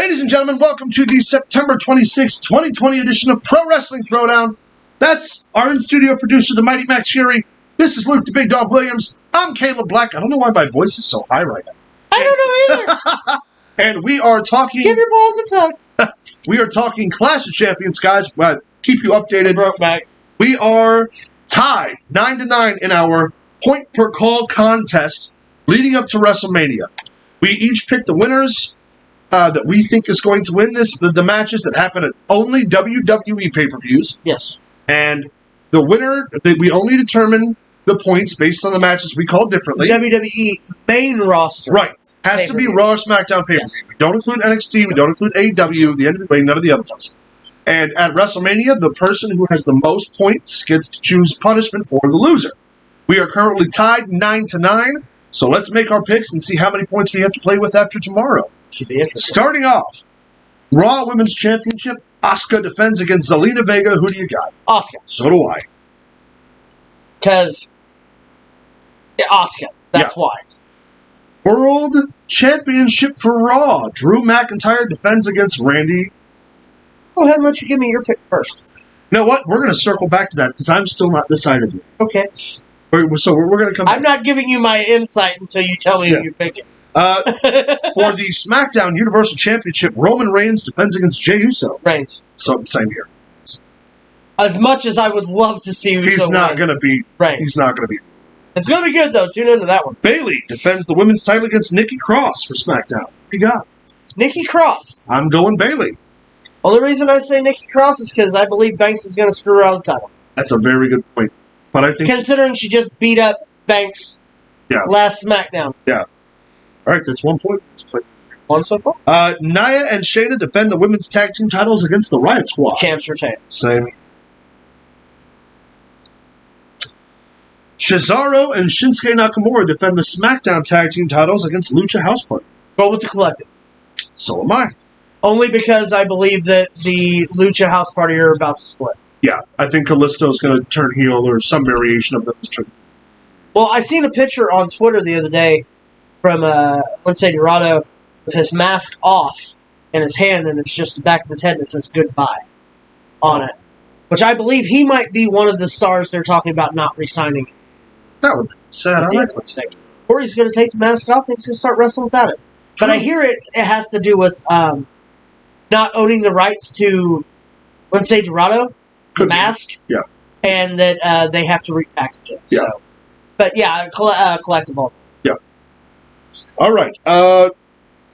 Ladies and gentlemen, welcome to the September 26, 2020 edition of Pro Wrestling Throwdown. That's our in-studio producer, the Mighty Max Fury. This is Luke the Big Dog Williams. I'm Caleb Black. I don't know why my voice is so high right now. I don't know either. And we are talking... Give your balls a tug. We are talking Clash of Champions, guys. Keep you updated. Broke Max. We are tied 9-9 in our point per call contest leading up to WrestleMania. We each picked the winners that we think is going to win this, the matches that happen at only WWE pay-per-views. Yes. And the winner, we only determine the points based on the matches we call differently. WWE main roster. Right. Has to be Raw or SmackDown pay-per-view. Yes. We don't include NXT, we don't include AEW, the NWA, none of the other ones. And at WrestleMania, the person who has the most points gets to choose punishment for the loser. We are currently tied 9-9, so let's make our picks and see how many points we have to play with after tomorrow. Should be interesting. Starting off, Raw Women's Championship, Asuka defends against Zelina Vega. Who do you got? Asuka. So do I. Because Asuka. That's why. World Championship for Raw. Drew McIntyre defends against Randy. Go ahead and let you give me your pick first. You know what? We're going to circle back to that because I'm still not decided yet. Okay. So we're going to come back. I'm not giving you my insight until you tell me who you're picking. For the SmackDown Universal Championship, Roman Reigns defends against Jey Uso. Reigns. So, same here. As much as I would love to see Uso He's not going to beat Reigns. He's not going to beat. It's going to be good, though. Tune into that one. Bayley defends the women's title against Nikki Cross for SmackDown. What you got? Nikki Cross. I'm going Bayley. Only reason I say Nikki Cross is because I believe Banks is going to screw her out of the title. That's a very good point. But I think... Considering she just beat up Banks last SmackDown. Yeah. All right, that's 1 point. Let's play. One so far. Nia and Shayna defend the women's tag team titles against the Riot Squad. Champs retain. Same. Cesaro and Shinsuke Nakamura defend the SmackDown tag team titles against Lucha House Party. Go with the collective. So am I. Only because I believe that the Lucha House Party are about to split. Yeah, I think Kalisto's going to turn heel or some variation of this turn. Well, I seen a picture on Twitter the other day from Lince Dorado with his mask off in his hand, and it's just the back of his head that says goodbye on it. Which I believe he might be one of the stars they're talking about not re-signing. That would be sad. I like that. Or he's going to take the mask off and he's going to start wrestling without it. But I hear it has to do with not owning the rights to Lince Dorado, the mask, and that they have to repackage it. Yeah. So. But yeah, collectible. Yeah. All right.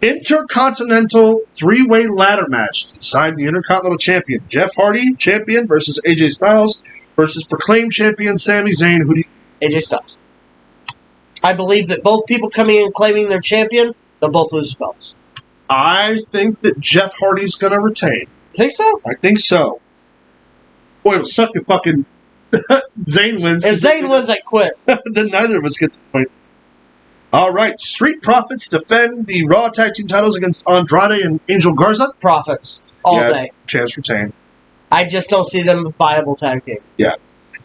Intercontinental three-way ladder match to decide the Intercontinental Champion. Jeff Hardy, champion, versus AJ Styles, versus proclaimed champion Sami Zayn. Who do you... AJ Styles. I believe that both people coming in claiming they're champion, they'll both lose belts. I think that Jeff Hardy's going to retain. You think so? I think so. Boy, it'll suck if fucking Zayn wins. If Zayn wins, I quit. Then neither of us get the point. All right. Street Profits defend the Raw Tag Team titles against Andrade and Angel Garza. Profits. All day. Chance retain. I just don't see them a viable tag team. Yeah.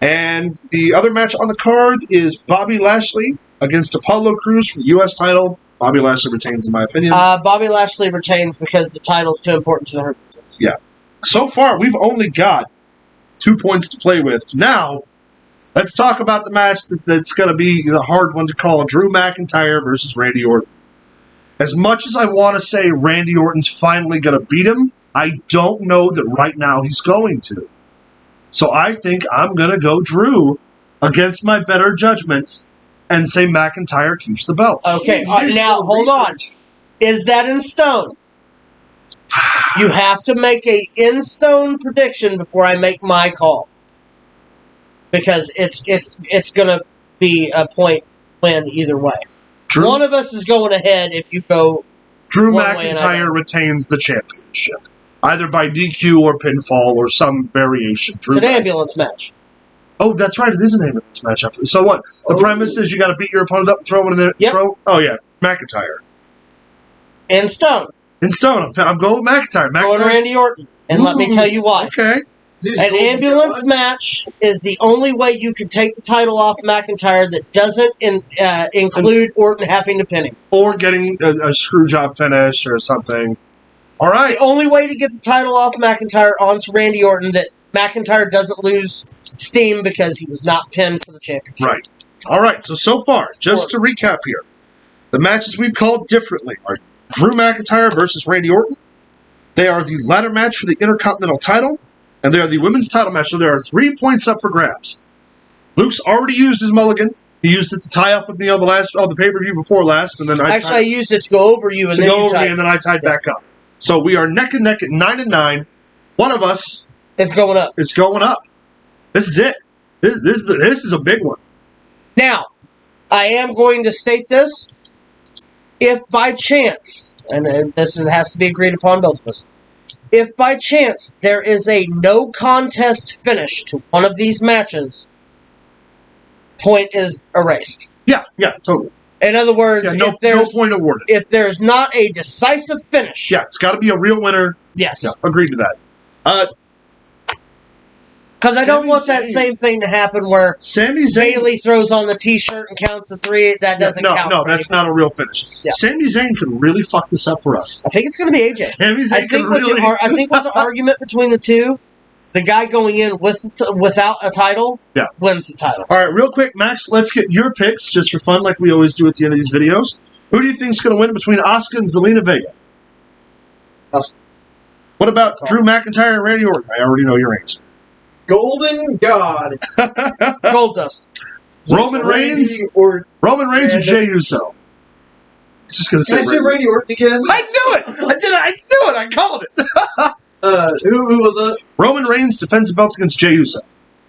And the other match on the card is Bobby Lashley against Apollo Crews for the U.S. title. Bobby Lashley retains, in my opinion. Bobby Lashley retains because the title's too important to the Hurt Business. Yeah. So far, we've only got 2 points to play with. Now, let's talk about the match that's going to be the hard one to call. Drew McIntyre versus Randy Orton. As much as I want to say Randy Orton's finally going to beat him, I don't know that right now he's going to. So I think I'm going to go Drew against my better judgment and say McIntyre keeps the belt. Okay, now hold on. Is that in stone? You have to make a in-stone prediction before I make my call. Because it's going to be a point win either way. Drew, one of us is going ahead if you go Drew McIntyre retains the championship. Either by DQ or pinfall or some variation. It's an ambulance match. Oh, that's right. It is an ambulance match. So what? The premise is you got to beat your opponent up and throw him in the throw? Oh, yeah. McIntyre. In stone. In stone. I'm going with McIntyre. Going Randy Orton. And let me tell you why. Okay. An ambulance match is the only way you can take the title off McIntyre that doesn't include Orton having to pin him. Or getting a screw job finish or something. All right. The only way to get the title off McIntyre onto Randy Orton that McIntyre doesn't lose steam because he was not pinned for the championship. Right. All right. So far, just to recap here, the matches we've called differently are Drew McIntyre versus Randy Orton. They are the ladder match for the Intercontinental title, and they are the women's title match. So there are 3 points up for grabs. Luke's already used his mulligan. He used it to tie up with me on the pay-per-view before last, and then I used it to go over you and then you tied. And then I tied back up. So we are neck and neck at 9-9. One of us is going up. It's going up. This is it. This is a big one. Now, I am going to state this. If by chance, and has to be agreed upon both of us, if by chance there is a no contest finish to one of these matches, point is erased. Yeah, totally. In other words, no point awarded. If there's not a decisive finish. Yeah, it's got to be a real winner. Yes. Yeah, agreed to that. Because I don't want that same thing to happen where Sami Zayn Bayley throws on the T-shirt and counts to 3. That doesn't count. No, that's not a real finish. Yeah. Sami Zayn could really fuck this up for us. I think it's going to be AJ. Sami Zayn I think with the argument between the two, the guy going in without a title wins the title. All right, real quick, Max, let's get your picks just for fun, like we always do at the end of these videos. Who do you think is going to win between Asuka and Zelina Vega? Asuka. What about Drew McIntyre and Randy Orton? I already know your answer. Golden God. Goldust. Roman Reigns or Jey Uso? It's just going to say. Can I say Randy Orton again? I knew it. I knew it. I called it. Who was that? Roman Reigns defends the belt against Jey Uso.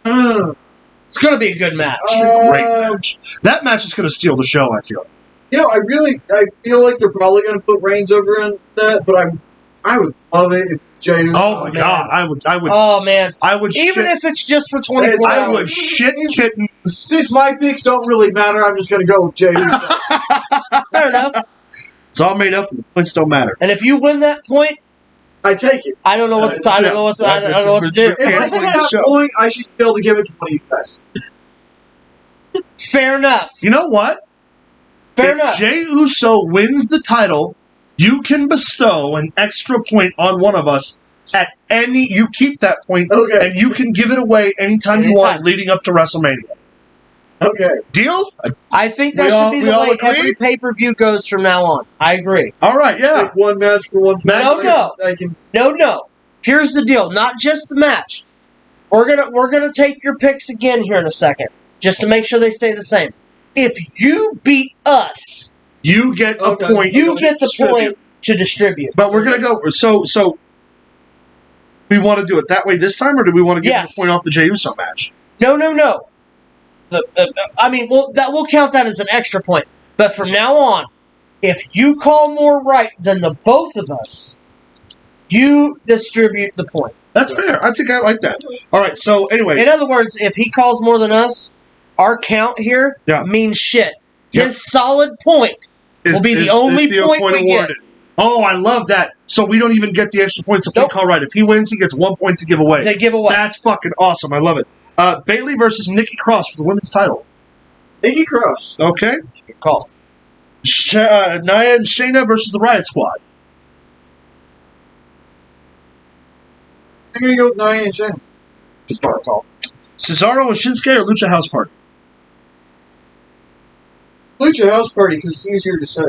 It's going to be a good match. Great match. That match is going to steal the show, I feel. I feel like they're probably going to put Reigns over in that, but I would love it if Jey Uso. Oh my God, I would. Oh man, I would. Even if it's just for 24 hours. I would shit kittens. Since my picks don't really matter, I'm just going to go with Jey Uso. Fair enough. It's all made up, and the points don't matter. And if you win that point, I take it. I don't know what to do. I don't know what to do. If I win that point, I should be able to give it to one of you guys. Fair enough. You know what? Fair enough. Jey Uso wins the title, you can bestow an extra point on one of us at any. You keep that point, and you can give it away anytime you want, leading up to WrestleMania. Okay. Deal? I think that should be the way every pay-per-view goes from now on. I agree. All right, yeah. Like one match for one match. No. Here's the deal. Not just the match. We're gonna take your picks again here in a second, just to make sure they stay the same. If you beat us, you get a point. You get the point to distribute. But we're gonna go. So we want to do it that way this time, or do we want to get the point off the Jey Uso match? No. We'll count that as an extra point. But from now on, if you call more right than the both of us, you distribute the point. That's fair. I think I like that. All right. So anyway, in other words, if he calls more than us, our count here means shit. His solid point will be the only point we get. Oh, I love that. So we don't even get the extra points if we call right. If he wins, he gets 1 point to give away. They give away. That's fucking awesome. I love it. Bayley versus Nikki Cross for the women's title. Nikki Cross. Okay. Good call. Nia and Shayna versus the Riot Squad. I'm going to go with Nia and Shayna. Smart call. Cesaro and Shinsuke or Lucha House Party? Lucha House Party, because it's easier to say.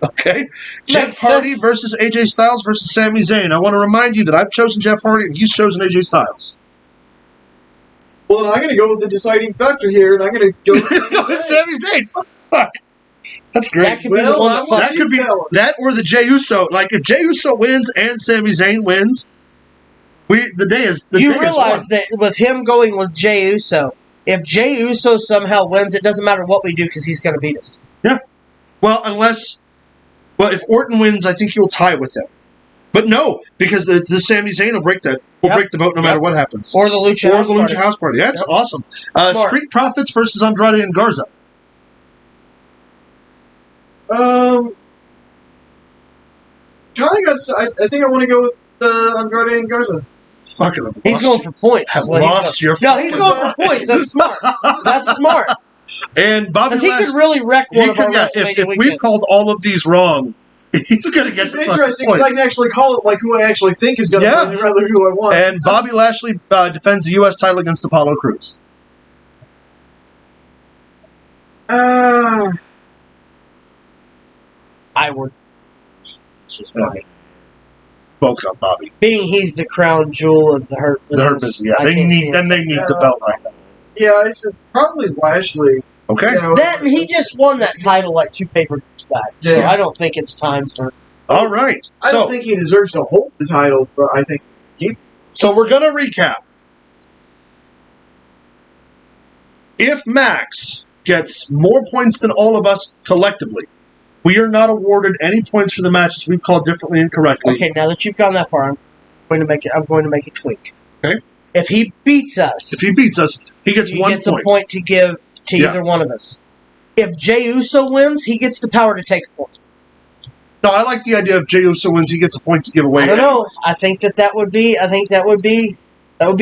Okay. Jeff Hardy versus AJ Styles versus Sami Zayn. I want to remind you that I've chosen Jeff Hardy and he's chosen AJ Styles. Well, then I'm going to go with the deciding factor here, and I'm going to go with Sami Zayn. Fuck. That's great. That could be the one that could be that or the Jey Uso. Like if Jey Uso wins and Sami Zayn wins, the day is won. You realize that with him going with Jey Uso, if Jey Uso somehow wins, it doesn't matter what we do because he's going to beat us. Yeah. Well, if Orton wins, I think he'll tie with him. But no, because the Sami Zayn will break the vote no matter what happens. Or the Lucha House Party. That's awesome. Street Profits versus Andrade and Garza. I think I want to go with Andrade and Garza. Fucking, he's going for points. Have lost your. No, he's going for points. That's smart. That's smart. And Bobby Lashley, he could really wreck one of our if we've called all of these wrong, He's going to get the interesting because I can actually call it like who I actually think is going to win rather than who I want. And Bobby Lashley defends the U.S. title against Apollo Crews. I would. Just Bobby. Both got Bobby. Being he's the crown jewel of the Hurt business. The Hurt business, yeah. They need the belt right now. Yeah, I said probably Lashley. Okay. You know, He just won that title like 2 pay-per-views back, so Yeah. I don't think it's time for. All right. I don't think he deserves to hold the title, but I think So we're going to recap. If Max gets more points than all of us collectively, we are not awarded any points for the matches we've called differently and correctly. Okay, now that you've gone that far, I'm going to make a tweak. Okay. If he beats us, If he beats us, he gets 1 gets point. a point to give to either one of us. If Jey Uso wins, he gets the power to take a point. No, I like the idea of Jey Uso wins, he gets a point to give away. I don't know. I think that would be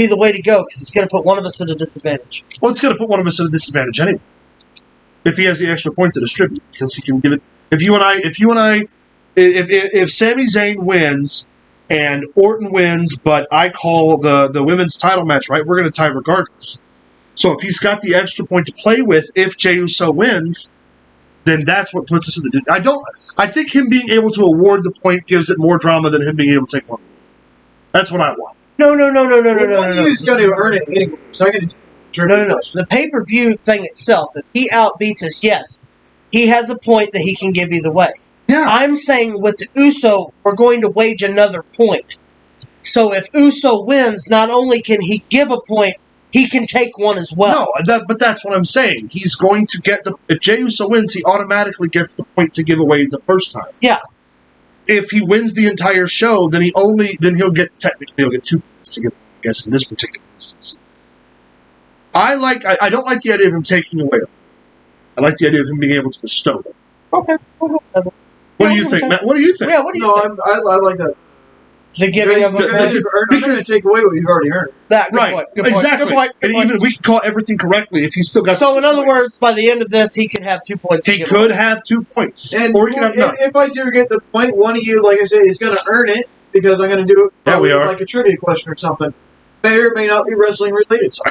the way to go because it's going to put one of us at a disadvantage. Well, it's going to put one of us at a disadvantage anyway. If he has the extra point to distribute, because he can give it. If Sami Zayn wins and Orton wins, but I call the women's title match, right? We're going to tie regardless. So if he's got the extra point to play with, if Jey Uso wins, then that's what puts us in the. I think him being able to award the point gives it more drama than him being able to take one. That's what I want. No. one of you's got to earn it anyway. So I got to. No. The pay-per-view thing itself, if he outbeats us, yes, he has a point that he can give either way. Yeah. I'm saying with the Uso, we're going to wage another point. So if Uso wins, not only can he give a point, he can take one as well. No, but that's what I'm saying. He's going to get if Jey Uso wins, he automatically gets the point to give away the first time. Yeah. If he wins the entire show, then he'll get 2 points to give, I guess, in this particular instance. I don't like the idea of him taking away. I like the idea of him being able to bestow them. Okay. What do you think, Matt? What do you think? Yeah, what do you think? I like that. The giving of a I'm going to take away what you've already earned. That, good Right, point, good point, exactly. good point, good And point. even we can call everything correctly if he's still got. So, in 2 other points. words, by the end of this, he could have 2 points. He could have 2 points, And or he could have none. if I do get the point, one of you, like I said, is going to earn it because I'm going to do it Yeah, we are. like a trivia question or something. May or may not be wrestling related. So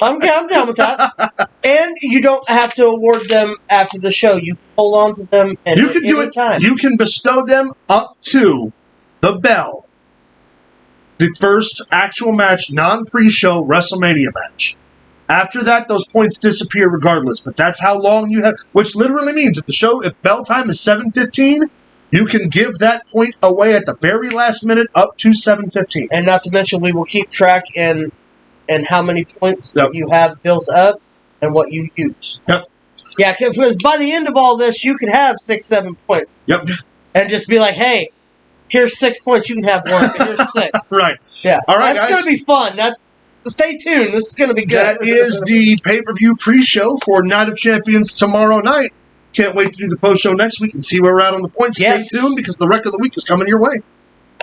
I'm down with that. And you don't have to award them after the show. You can hold on to them at You can do any it. time. You can bestow them up to the bell. The first actual match, non-pre-show WrestleMania match. After that, those points disappear regardless. But that's how long you have. Which literally means if bell time is 7:15, you can give that point away at the very last minute up to 7:15. And not to mention, we will keep track in how many points Yep. you have built up and what you use. Yep. Yeah, because by the end of all this, you can have 6, 7 points. Yep. And just be like, hey, here's 6 points. You can have 1. Here's 6. Right. Yeah. All right, That's guys. going to be fun. Stay tuned. This is going to be good. That is the pay-per-view pre-show for Night of Champions tomorrow night. Can't wait to do the post-show next week and see where we're at on the points. Yes. Stay tuned because the wreck of the week is coming your way.